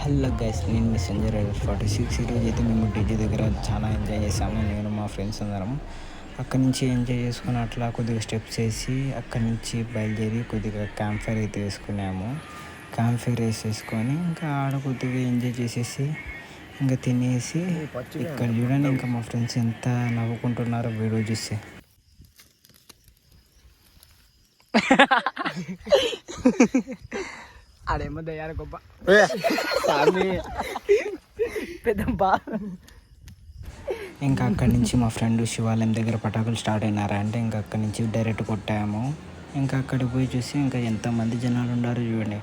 Hello guys, నేను మీ Sanjay rider 46. ఈరోజు అయితే మేము డీజే దగ్గర చాలా ఎంజాయ్ చేసాము. నేను మా ఫ్రెండ్స్ అందరం అక్కడి నుంచి ఎంజాయ్ చేసుకుని అట్లా కొద్దిగా స్టెప్స్ వేసి అక్కడి నుంచి బయలుదేరి కొద్దిగా క్యాంప్ ఫైర్ అయితే వేసుకున్నాము. క్యాంప్ ఫైర్ వేసేసుకొని ఇంకా ఆడ కొద్దిగా ఎంజాయ్ చేసేసి ఇంకా తినేసి ఇక్కడ చూడండి ఇంకా మా ఫ్రెండ్స్ ఎంత నవ్వుకుంటున్నారో వీడియో చూస్తే. ఆడేమో దయ్యాల గొప్ప పెద్ద ఇంకా అక్కడి నుంచి మా ఫ్రెండ్ శివాలయం దగ్గర పటాకులు స్టార్ట్ అయినారా అంటే ఇంకా అక్కడి నుంచి డైరెక్ట్ కొట్టాము. ఇంకా అక్కడికి పోయి చూసి ఇంకా ఎంతమంది జనాలు ఉన్నారు చూడండి.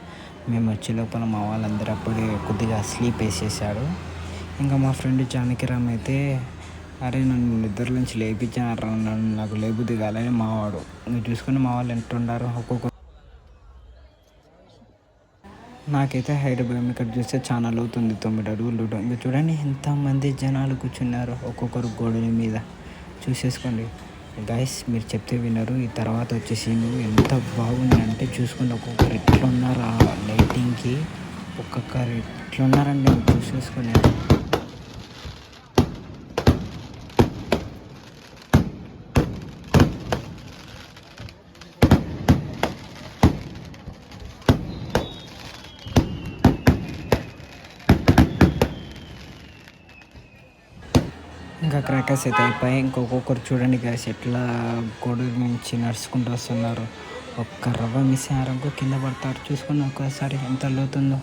మేము వచ్చే లోపల మా వాళ్ళందరూ అప్పుడే కొద్దిగా స్లీప్ వేసేసాడు. ఇంకా మా ఫ్రెండ్ జానకిరామ్ అయితే అరే నన్ను నిద్ర నుంచి లేపించాను, నన్ను నాకు లేబుద్ది కాలని మావాడు. మీరు చూసుకుని మా వాళ్ళు ఎంత ఉండారు. ఒక్కొక్క నాకైతే హైట్ భయం ఇక్కడ చూస్తే చాలా లోతుంది, 9 అడుగులు. ఇంకా చూడండి ఎంతమంది జనాలు కూర్చున్నారు ఒక్కొక్కరు గోడల మీద. చూసేసుకోండి గైస్, మీరు చెప్తే వినరు. ఈ తర్వాత వచ్చేసి ఎంత బాగుంది అంటే చూసుకోండి, ఒక్కొక్కరు ఎట్లున్నారు ఆ లైటింగ్కి, ఒక్కొక్కరు ఎట్లున్నారండి చూసేసుకొని. ఇంకా క్రాకర్స్ అయితే అయిపోయి ఇంకొకరు చూడండి గ్యాస్ ఎట్లా గోడ నుంచి నడుచుకుంటూ వస్తున్నారు. ఒక్క రవ్వ మిస్ అయ్యారనుకో కింద పడతారు. చూసుకుని ఒక్కసారి ఎంత లోతుందో.